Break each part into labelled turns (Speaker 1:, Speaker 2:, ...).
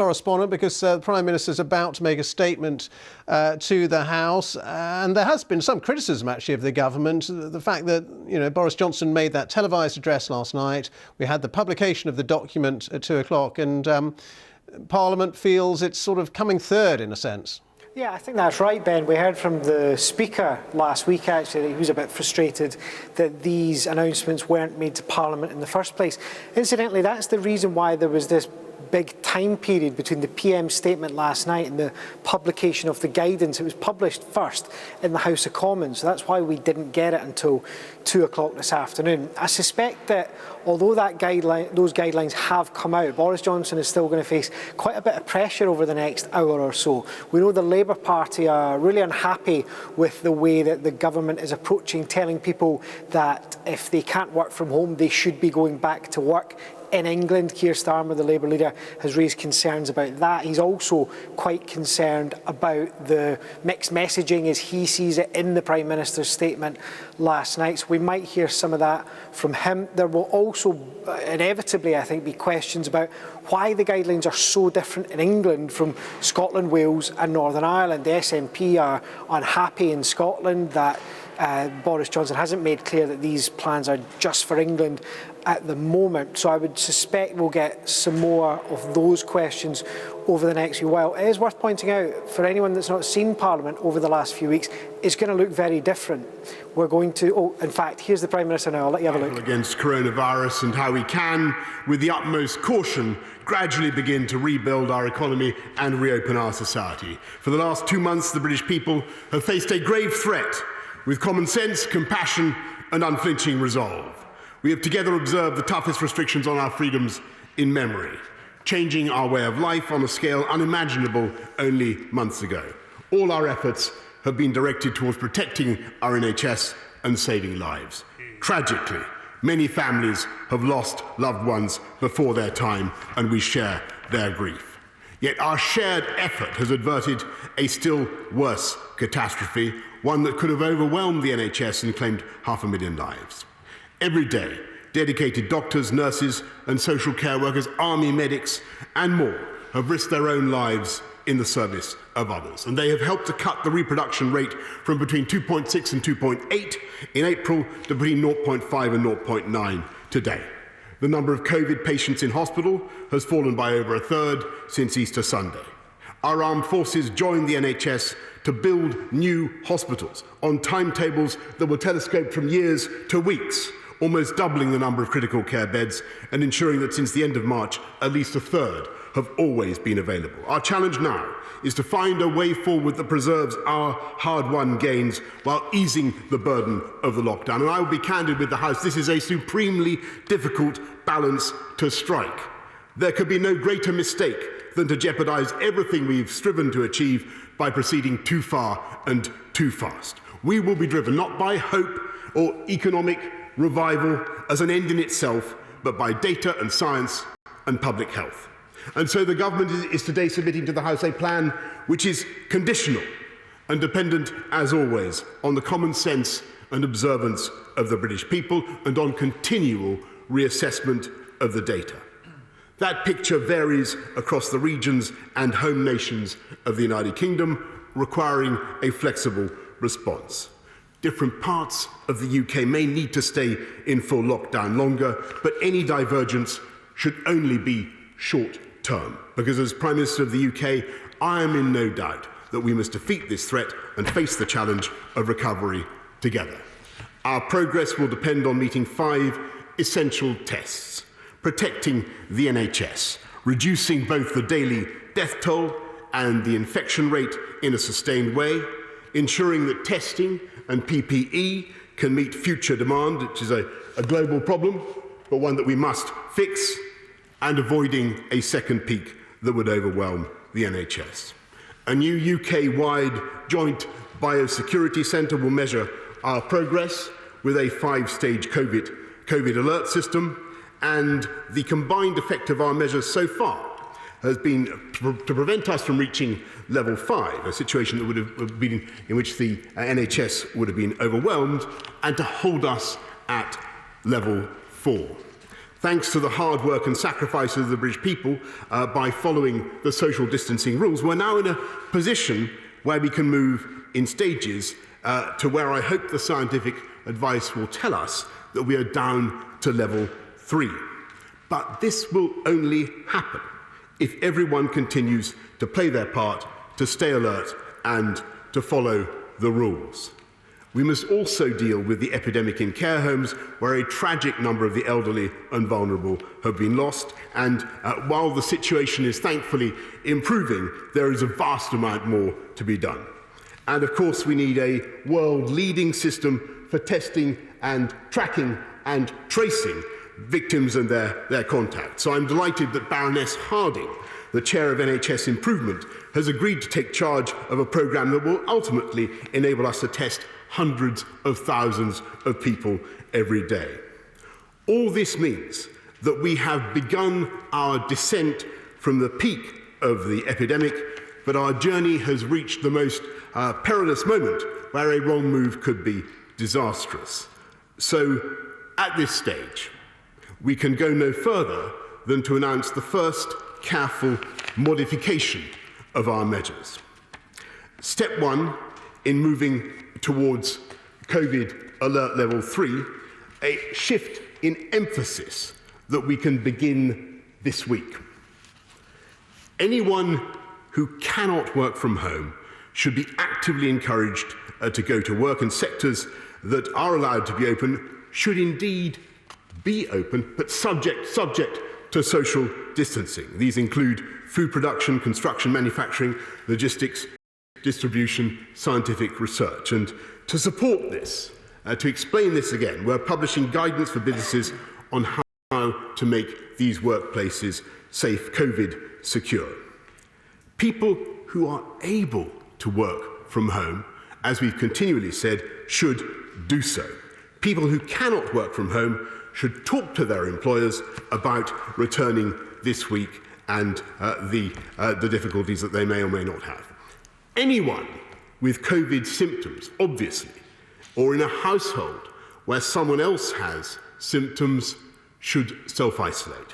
Speaker 1: Correspondent, because the Prime Minister is about to make a statement to the House, and there has been some criticism actually of the government. The fact that Boris Johnson made that televised address last night, we had the publication of the document at 2 o'clock, and Parliament feels it's sort of coming third in a sense.
Speaker 2: Yeah, I think that's right, Ben. We heard from the Speaker last week, actually, that he was a bit frustrated that these announcements weren't made to Parliament in the first place. Incidentally, that's the reason why there was this big time period between the PM's statement last night and the publication of the guidance. It was published first in the House of Commons, so that's why we didn't get it until 2 o'clock this afternoon. I suspect that although those guidelines have come out, Boris Johnson is still going to face quite a bit of pressure over the next hour or so. We know the Labour Party are really unhappy with the way that the government is approaching telling people that if they can't work from home, they should be going back to work. In England, Keir Starmer, the Labour leader, has raised concerns about that. He's also quite concerned about the mixed messaging as he sees it in the Prime Minister's statement last night. So we might hear some of that from him. There will also inevitably, I think, be questions about why the guidelines are so different in England from Scotland, Wales and Northern Ireland. The SNP are unhappy in Scotland that Boris Johnson hasn't made clear that these plans are just for England at the moment. So I would suspect we'll get some more of those questions over the next few while. It is worth pointing out, for anyone that's not seen Parliament over the last few weeks, it's going to look very different. We're going to, in fact, here's the Prime Minister now. I'll let you have a look.
Speaker 3: Against coronavirus and how we can, with the utmost caution, gradually begin to rebuild our economy and reopen our society. For the last 2 months, the British people have faced a grave threat with common sense, compassion and unflinching resolve. We have together observed the toughest restrictions on our freedoms in memory, changing our way of life on a scale unimaginable only months ago. All our efforts have been directed towards protecting our NHS and saving lives. Tragically, many families have lost loved ones before their time, and we share their grief. Yet our shared effort has averted a still worse catastrophe, one that could have overwhelmed the NHS and claimed 500,000 lives. Every day, dedicated doctors, nurses and social care workers, army medics and more have risked their own lives in the service of others. And they have helped to cut the reproduction rate from between 2.6 and 2.8 in April to between 0.5 and 0.9 today. The number of COVID patients in hospital has fallen by over a third since Easter Sunday. Our armed forces joined the NHS to build new hospitals on timetables that were telescoped from years to weeks, almost doubling the number of critical care beds and ensuring that since the end of March, at least a third have always been available. Our challenge now is to find a way forward that preserves our hard-won gains while easing the burden of the lockdown. And I will be candid with the House, this is a supremely difficult balance to strike. There could be no greater mistake than to jeopardise everything we've striven to achieve by proceeding too far and too fast. We will be driven not by hope or economic revival as an end in itself, but by data and science and public health. And so the government is today submitting to the House a plan which is conditional and dependent, as always, on the common sense and observance of the British people and on continual reassessment of the data. That picture varies across the regions and home nations of the United Kingdom, requiring a flexible response. Different parts of the UK may need to stay in full lockdown longer, but any divergence should only be short-term, because as Prime Minister of the UK, I am in no doubt that we must defeat this threat and face the challenge of recovery together. Our progress will depend on meeting 5 essential tests: protecting the NHS, reducing both the daily death toll and the infection rate in a sustained way, ensuring that testing and PPE can meet future demand, which is a global problem, but one that we must fix, and avoiding a second peak that would overwhelm the NHS. A new UK-wide joint biosecurity centre will measure our progress with a 5-stage COVID alert system, and the combined effect of our measures so far has been to prevent us from reaching level 5, a situation that would have been in which the NHS would have been overwhelmed, and to hold us at level 4. Thanks to the hard work and sacrifice of the British people by following the social distancing rules, we're now in a position where we can move in stages to where I hope the scientific advice will tell us that we are down to level 3. But this will only happen if everyone continues to play their part, to stay alert and to follow the rules. We must also deal with the epidemic in care homes, where a tragic number of the elderly and vulnerable have been lost. And while the situation is thankfully improving, there is a vast amount more to be done. And of course, we need a world-leading system for testing and tracking and tracing victims and their contacts. So I'm delighted that Baroness Harding, the chair of NHS Improvement, has agreed to take charge of a programme that will ultimately enable us to test hundreds of thousands of people every day. All this means that we have begun our descent from the peak of the epidemic, but our journey has reached the most perilous moment where a wrong move could be disastrous. So, at this stage, we can go no further than to announce the first careful modification of our measures. Step 1 in moving towards COVID alert level 3, a shift in emphasis that we can begin this week. Anyone who cannot work from home should be actively encouraged to go to work, and sectors that are allowed to be open should indeed be open, but subject to social distancing. These include food production, construction, manufacturing, logistics, distribution, scientific research. And to support this, to explain this again, we're publishing guidance for businesses on how to make these workplaces safe, COVID secure. People who are able to work from home, as we've continually said, should do so. People who cannot work from home should talk to their employers about returning this week and the difficulties that they may or may not have. Anyone with COVID symptoms, obviously, or in a household where someone else has symptoms, should self-isolate.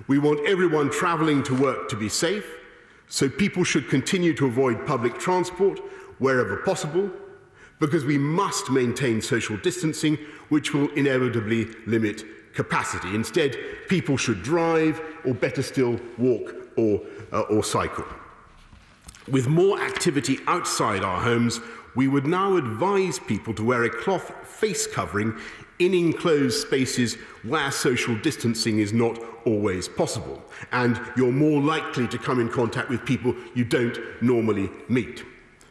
Speaker 3: We want everyone travelling to work to be safe, so people should continue to avoid public transport wherever possible, because we must maintain social distancing, which will inevitably limit capacity. Instead, people should drive, or better still, walk or cycle. With more activity outside our homes, we would now advise people to wear a cloth face covering in enclosed spaces where social distancing is not always possible, and you're more likely to come in contact with people you don't normally meet.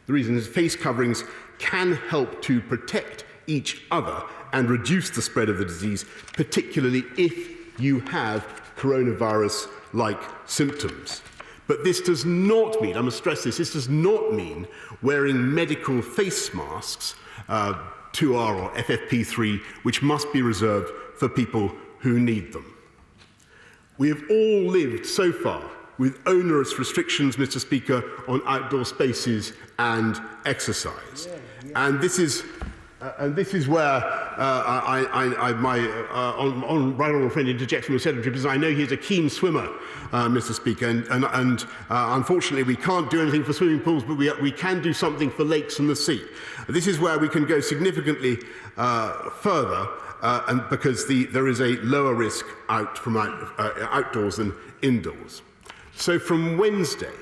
Speaker 3: The reason is face coverings can help to protect each other and reduce the spread of the disease, particularly if you have coronavirus-like symptoms. But this does not mean, I must stress this does not mean wearing medical face masks, 2R or FFP3, which must be reserved for people who need them. We have all lived so far with onerous restrictions, Mr. Speaker, on outdoor spaces and exercise. And this is where my honourable friend interjects from the Secretary, because I know he's a keen swimmer, Mr. Speaker, and unfortunately we can't do anything for swimming pools, but we can do something for lakes and the sea. This is where we can go significantly further, and because there is a lower risk outdoors than indoors. So from Wednesday,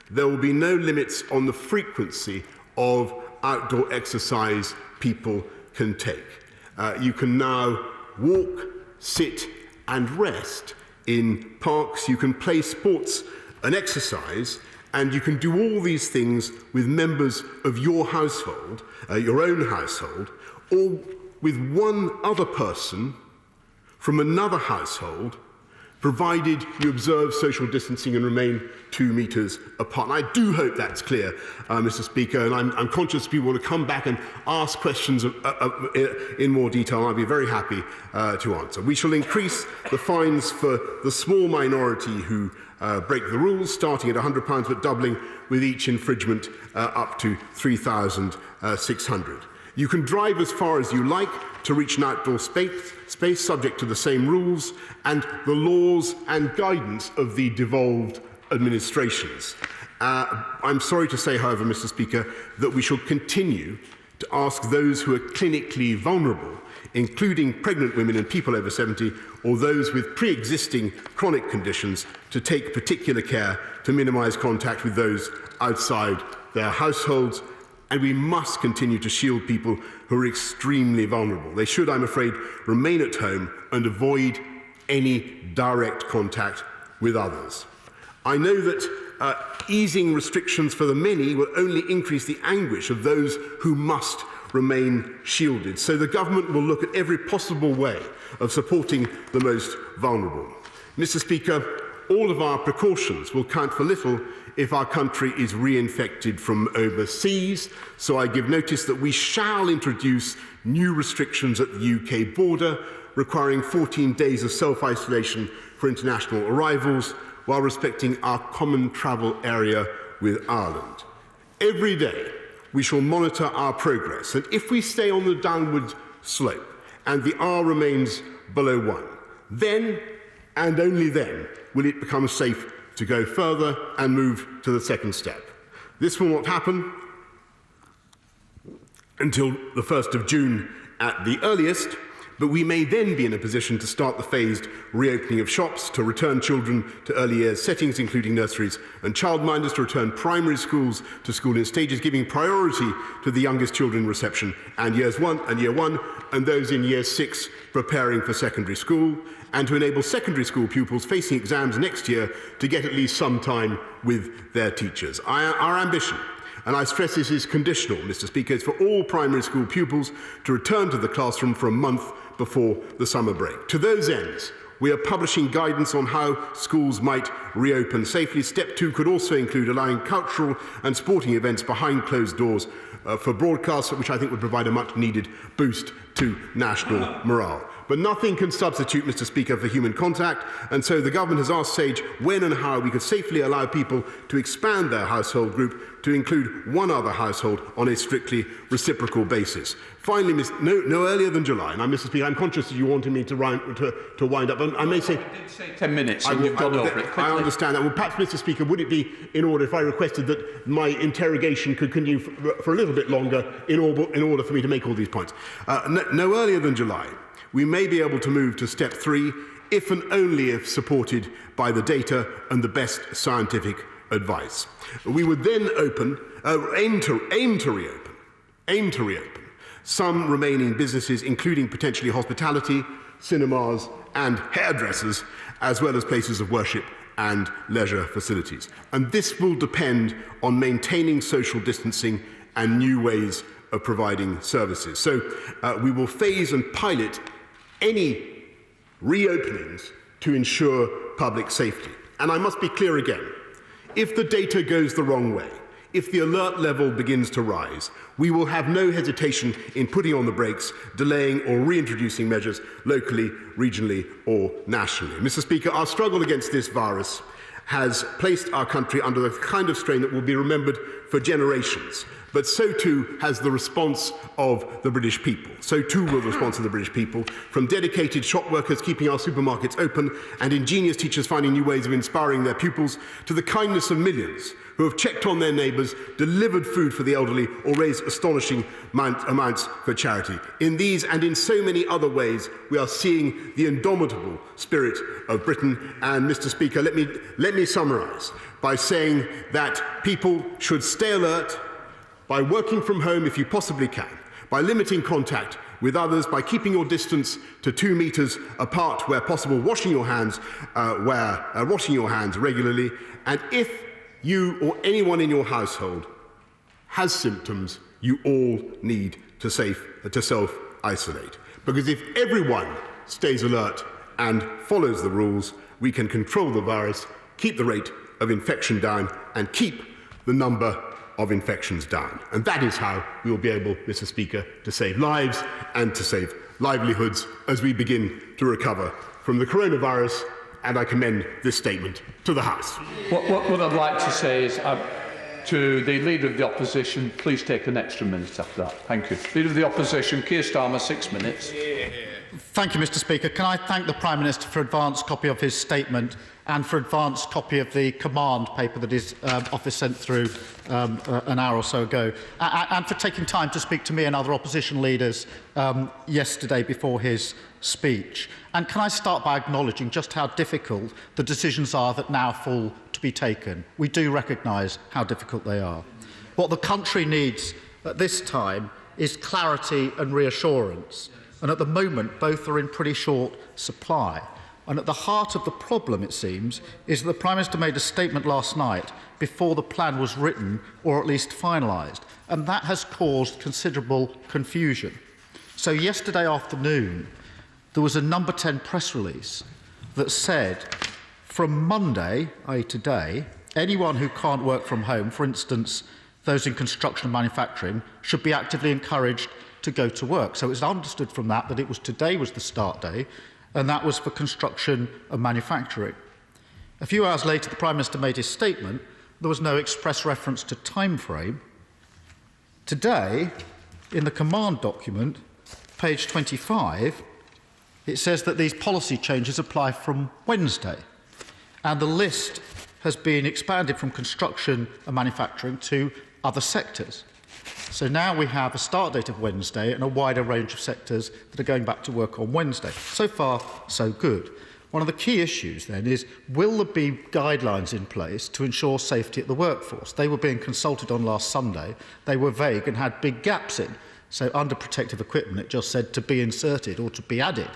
Speaker 3: there will be no limits on the frequency of outdoor exercise people can take. You can now walk, sit and rest in parks. You can play sports and exercise, and you can do all these things with members of your household, your own household, or with one other person from another household, provided you observe social distancing and remain 2 metres apart. And I do hope that's clear, Mr. Speaker, and I'm conscious people want to come back and ask questions in more detail, and I'll be very happy to answer. We shall increase the fines for the small minority who break the rules, starting at £100 but doubling with each infringement up to £3,600. You can drive as far as you like to reach an outdoor space subject to the same rules and the laws and guidance of the devolved administrations. I'm sorry to say, however, Mr. Speaker, that we should continue to ask those who are clinically vulnerable, including pregnant women and people over 70, or those with pre-existing chronic conditions, to take particular care to minimise contact with those outside their households. And we must continue to shield people who are extremely vulnerable. They should, I'm afraid, remain at home and avoid any direct contact with others. I know that easing restrictions for the many will only increase the anguish of those who must remain shielded. So the government will look at every possible way of supporting the most vulnerable. Mr. Speaker, all of our precautions will count for little if our country is reinfected from overseas. So I give notice that we shall introduce new restrictions at the UK border, requiring 14 days of self-isolation for international arrivals, while respecting our common travel area with Ireland. Every day, we shall monitor our progress, and if we stay on the downward slope and the R remains below 1, then and only then will it become safe to go further and move to the second step. This will not happen until the 1st of June at the earliest, but we may then be in a position to start the phased reopening of shops, to return children to early years settings, including nurseries and childminders, to return primary schools to school in stages, giving priority to the youngest children in reception and year one, and those in year 6 preparing for secondary school, and to enable secondary school pupils facing exams next year to get at least some time with their teachers. Our ambition, and I stress this is conditional, Mr. Speaker, is for all primary school pupils to return to the classroom for a month before the summer break. To those ends, we are publishing guidance on how schools might reopen safely. Step 2 could also include allowing cultural and sporting events behind closed doors for broadcasts, which I think would provide a much-needed boost to national morale. But nothing can substitute, Mr. Speaker, for human contact, and so the government has asked SAGE when and how we could safely allow people to expand their household group to include one other household on a strictly reciprocal basis. Finally, no earlier than July, and Mr. Speaker, I'm conscious that you wanted me to wind up, and I may say...
Speaker 4: I did say 10 minutes, and you've gone over it quickly.
Speaker 3: I understand that. Well, perhaps, Mr. Speaker, would it be in order if I requested that my interrogation could continue for a little bit longer in order for me to make all these points? No earlier than July, we may be able to move to step 3 if and only if supported by the data and the best scientific advice. We would then aim to reopen some remaining businesses, including potentially hospitality, cinemas and hairdressers, as well as places of worship and leisure facilities. And this will depend on maintaining social distancing and new ways of providing services. So we will phase and pilot any reopenings to ensure public safety. And I must be clear again, if the data goes the wrong way, if the alert level begins to rise, we will have no hesitation in putting on the brakes, delaying or reintroducing measures locally, regionally or nationally. Mr. Speaker, our struggle against this virus has placed our country under the kind of strain that will be remembered for generations. But so too has the response of the British people. So too will the response of the British people, from dedicated shop workers keeping our supermarkets open and ingenious teachers finding new ways of inspiring their pupils, to the kindness of millions who have checked on their neighbours, delivered food for the elderly, or raised astonishing amounts for charity. In these and in so many other ways, we are seeing the indomitable spirit of Britain. And, Mr. Speaker, let me summarise by saying that people should stay alert, by working from home if you possibly can, by limiting contact with others, by keeping your distance to 2 metres apart where possible, washing your hands regularly, and if you or anyone in your household has symptoms, you all need to self-isolate. Because if everyone stays alert and follows the rules, we can control the virus, keep the rate of infection down, and keep the number of infections down. And that is how we will be able, Mr. Speaker, to save lives and to save livelihoods as we begin to recover from the coronavirus. And I commend this statement to the House.
Speaker 4: What I'd like to say is to the Leader of the Opposition, please take an extra minute after that. Thank you. Leader of the Opposition, Keir Starmer, 6 minutes.
Speaker 5: Thank you, Mr. Speaker. Can I thank the Prime Minister for advance copy of his statement and for advance copy of the command paper that his office sent through an hour or so ago, and for taking time to speak to me and other opposition leaders yesterday before his speech. And can I start by acknowledging just how difficult the decisions are that now fall to be taken? We do recognise how difficult they are. What the country needs at this time is clarity and reassurance. And at the moment, both are in pretty short supply. And at the heart of the problem, it seems, is that the Prime Minister made a statement last night before the plan was written, or at least finalised. And that has caused considerable confusion. So yesterday afternoon, there was a number 10 press release that said, from Monday, i.e. today, anyone who can't work from home, for instance, those in construction and manufacturing, should be actively encouraged to go to work. So it's understood from that that it was today was the start day, and that was for construction and manufacturing. A few hours later, the Prime Minister made his statement. There was no express reference to time frame. Today, in the command document, page 25, it says that these policy changes apply from Wednesday, and the list has been expanded from construction and manufacturing to other sectors. So now we have a start date of Wednesday and a wider range of sectors that are going back to work on Wednesday. So far, so good. One of the key issues then is, will there be guidelines in place to ensure safety at the workforce? They were being consulted on last Sunday. They were vague and had big gaps in. So under protective equipment, it just said to be inserted or to be added.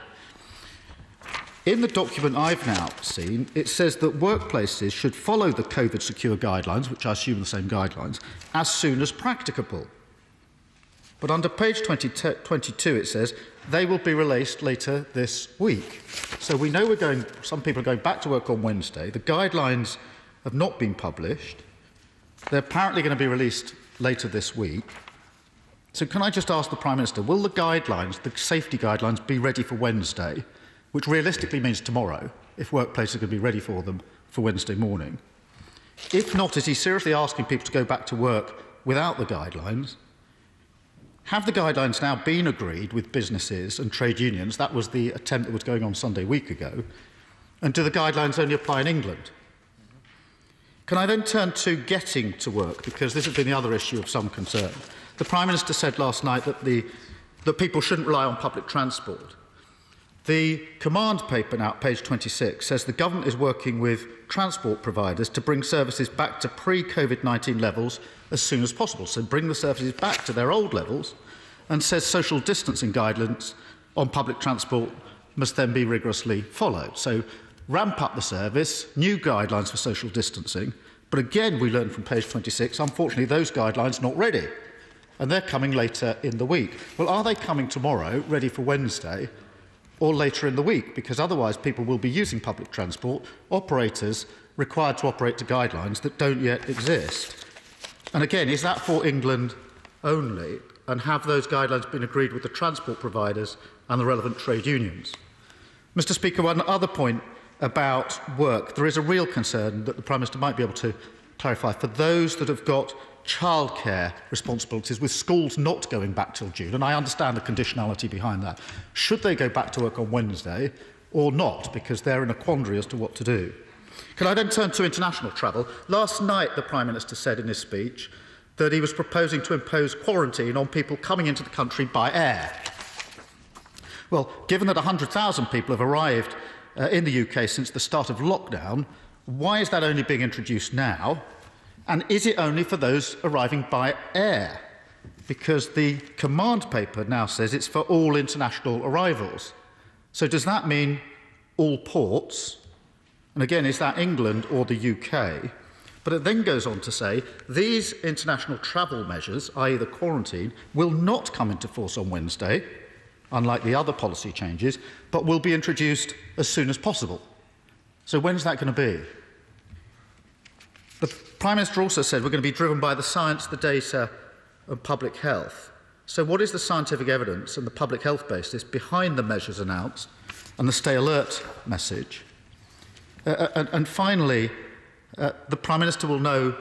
Speaker 5: In the document I've now seen, it says that workplaces should follow the COVID secure guidelines, which I assume are the same guidelines, as soon as practicable. But under page 22, it says they will be released later this week. So we know some people are going back to work on Wednesday. The guidelines have not been published. They're apparently going to be released later this week. So can I just ask the Prime Minister, will the guidelines, the safety guidelines, be ready for Wednesday, which realistically means tomorrow, if workplaces are going to be ready for them for Wednesday morning? If not, is he seriously asking people to go back to work without the guidelines? Have the guidelines now been agreed with businesses and trade unions? That was the attempt that was going on Sunday a week ago. And do the guidelines only apply in England? Can I then turn to getting to work, because this has been the other issue of some concern. The Prime Minister said last night that people shouldn't rely on public transport. The command paper now, page 26, says the government is working with transport providers to bring services back to pre-COVID-19 levels as soon as possible. So bring the services back to their old levels, and says social distancing guidelines on public transport must then be rigorously followed. So ramp up the service, new guidelines for social distancing. But again, we learned from page 26, unfortunately, those guidelines not ready. And they're coming later in the week. Well, are they coming tomorrow, ready for Wednesday, or later in the week? Because otherwise people will be using public transport, operators required to operate to guidelines that don't yet exist. And again, is that for England only? And have those guidelines been agreed with the transport providers and the relevant trade unions? Mr. Speaker, one other point about work. There is a real concern that the Prime Minister might be able to clarify for those that have got childcare responsibilities, with schools not going back till June, and I understand the conditionality behind that. Should they go back to work on Wednesday or not? Because they're in a quandary as to what to do. Can I then turn to international travel? Last night, the Prime Minister said in his speech that he was proposing to impose quarantine on people coming into the country by air. Well, given that 100,000 people have arrived in the UK since the start of lockdown, why is that only being introduced now? And is it only for those arriving by air? Because the command paper now says it's for all international arrivals. So does that mean all ports? And again, is that England or the UK? But it then goes on to say these international travel measures, i.e. the quarantine, will not come into force on Wednesday, unlike the other policy changes, but will be introduced as soon as possible. So when's that going to be? The Prime Minister also said we're going to be driven by the science, the data and public health. So what is the scientific evidence and the public health basis behind the measures announced and the stay alert message? And finally, the Prime Minister will know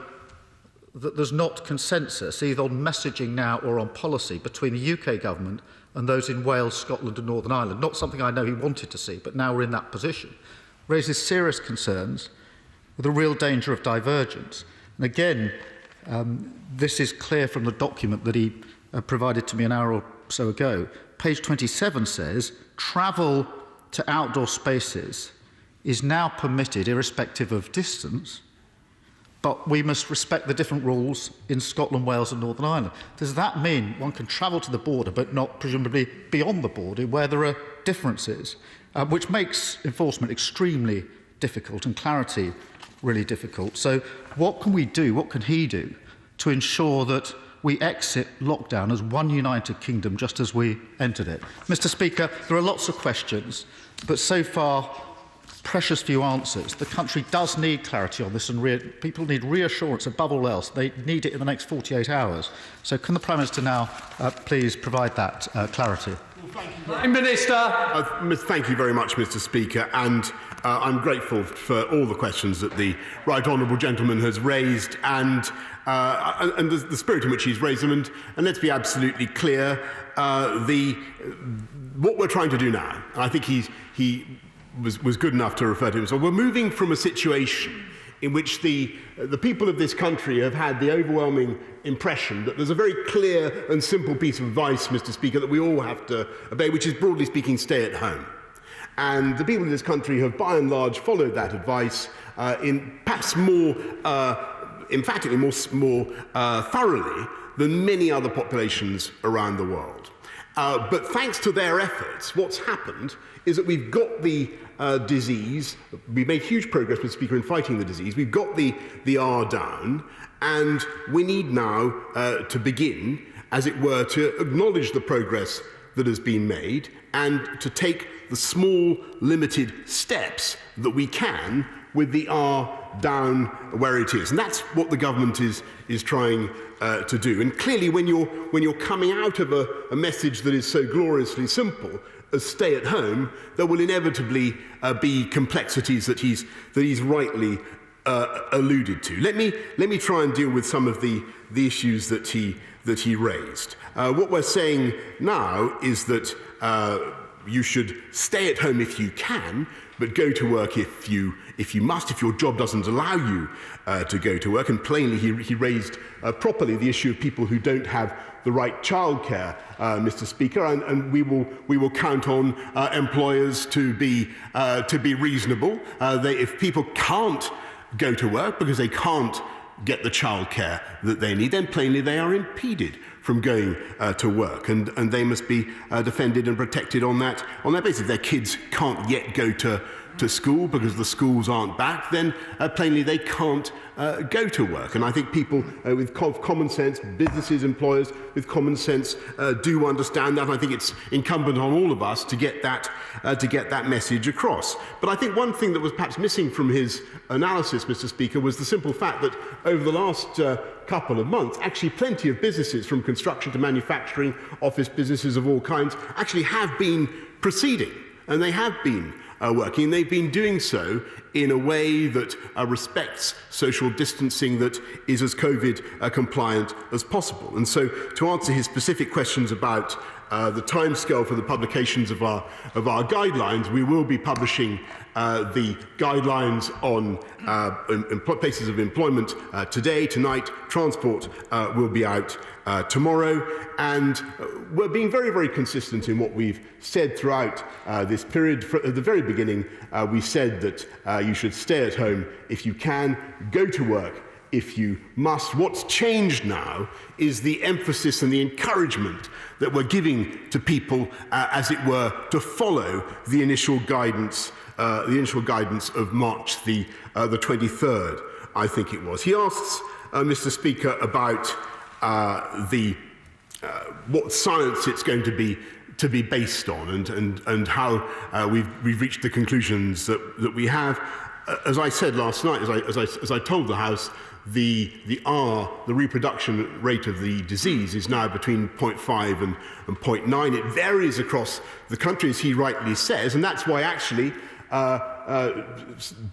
Speaker 5: that there's not consensus, either on messaging now or on policy, between the UK government and those in Wales, Scotland and Northern Ireland. Not something I know he wanted to see, but now we're in that position. Raises serious concerns with a real danger of divergence. And again, this is clear from the document that he provided to me an hour or so ago. Page 27 says, travel to outdoor spaces is now permitted irrespective of distance, but we must respect the different rules in Scotland, Wales and Northern Ireland. Does that mean one can travel to the border but not presumably beyond the border where there are differences, which makes enforcement extremely difficult and clarity really difficult? So what can we do, what can he do to ensure that we exit lockdown as one united kingdom just as we entered it? Mr. Speaker, there are lots of questions, but so far precious few answers. The country does need clarity on this, and people need reassurance above all else. They need it in the next 48 hours. So can the Prime Minister now please provide that clarity?
Speaker 4: Prime Minister.
Speaker 3: Thank you very much, Mr. Speaker, and I'm grateful for all the questions that the right honourable gentleman has raised and the spirit in which he's raised them. And let's be absolutely clear, what we're trying to do now, and I think he was good enough to refer to himself. We're moving from a situation in which the people of this country have had the overwhelming impression that there's a very clear and simple piece of advice, Mr. Speaker, that we all have to obey, which is, broadly speaking, stay at home. And the people of this country have, by and large, followed that advice in perhaps more emphatically, more thoroughly than many other populations around the world. But thanks to their efforts, what's happened is that we've got the disease. We've made huge progress, Mr. Speaker, in fighting the disease. We've got the R down, and we need now to begin, as it were, to acknowledge the progress that has been made and to take the small, limited steps that we can with the R down where it is. And that's what the government is trying to do. And clearly, when you're coming out of a message that is so gloriously simple as stay at home, there will inevitably be complexities that he's rightly alluded to. Let me try and deal with some of the issues that he raised. What we're saying now is that you should stay at home if you can, but go to work if you must, if your job doesn't allow you to go to work. And plainly, he raised properly the issue of people who don't have the right childcare, Mr. Speaker, and we will count on employers to be reasonable. If people can't go to work because they can't get the childcare that they need, then plainly they are impeded from going to work, and they must be defended and protected on that basis. If their kids can't yet go to school because the schools aren't back, then plainly they can't go to work. And I think people with common sense, businesses, employers with common sense do understand that. I think it's incumbent on all of us to get that message across. But I think one thing that was perhaps missing from his analysis, Mr. Speaker, was the simple fact that over the last couple of months, actually plenty of businesses, from construction to manufacturing, office businesses of all kinds, actually have been proceeding, and they have been working. They've been doing so in a way that respects social distancing, that is as COVID compliant as possible. And so, to answer his specific questions about the timescale for the publications of our guidelines, we will be publishing the guidelines on places of employment today, tonight. Transport will be out tomorrow, and we're being very, very consistent in what we've said throughout this period. At the very beginning, we said that you should stay at home if you can, go to work if you must. What's changed now is the emphasis and the encouragement that we're giving to people, as it were, to follow the initial guidance of March the 23rd, I think it was. He asks, Mr. Speaker, about what science it's going to be based on, and how we've reached the conclusions that we have. As I said last night, as I told the House, the reproduction rate of the disease is now between 0.5 and 0.9. It varies across the country, as he rightly says, and that's why actually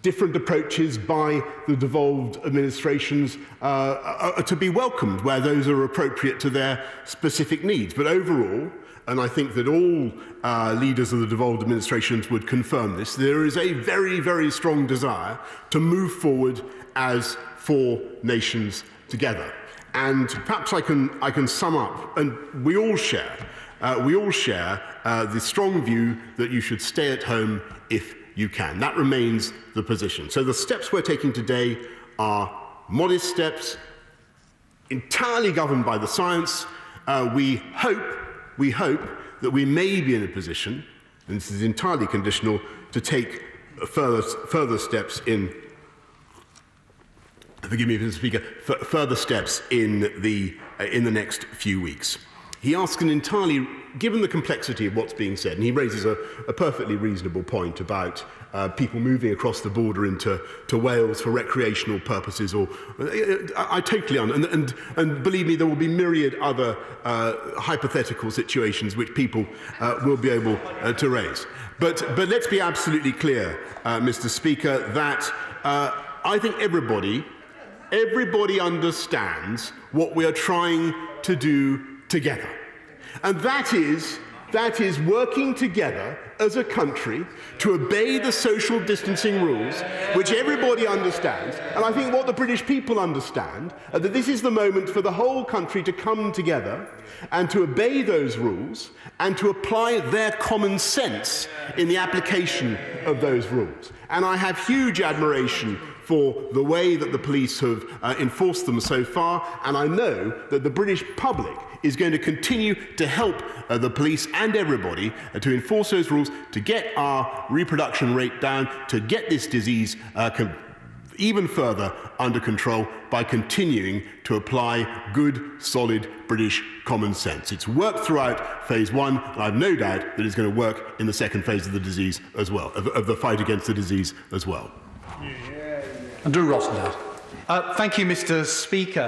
Speaker 3: different approaches by the devolved administrations are to be welcomed where those are appropriate to their specific needs. But overall, and I think that all leaders of the devolved administrations would confirm this, there is a very, very strong desire to move forward as 4 nations together. And perhaps I can sum up, and we all share the strong view that you should stay at home if you can. That remains the position. So the steps we're taking today are modest steps, entirely governed by the science. We hope that we may be in a position, and this is entirely conditional, to take further steps in. Forgive me, Mr. Speaker. Further steps in the next few weeks. He asks an entirely, given the complexity of what's being said, and he raises a perfectly reasonable point about people moving across the border into Wales for recreational purposes, or I totally and believe me, there will be myriad other hypothetical situations which people will be able to raise. But let's be absolutely clear, Mr. Speaker, that I think everybody understands what we are trying to do together. And that is working together as a country to obey the social distancing rules, which everybody understands. And I think what the British people understand, that this is the moment for the whole country to come together and to obey those rules and to apply their common sense in the application of those rules. And I have huge admiration for the way that the police have enforced them so far, and I know that the British public is going to continue to help the police and everybody to enforce those rules, to get our reproduction rate down, to get this disease even further under control by continuing to apply good, solid British common sense. It's worked throughout phase 1, and I have no doubt that it's going to work in the second phase of the disease as well, of the fight against the disease as well.
Speaker 4: Andrew Rossendale.
Speaker 6: Thank you, Mr. Speaker.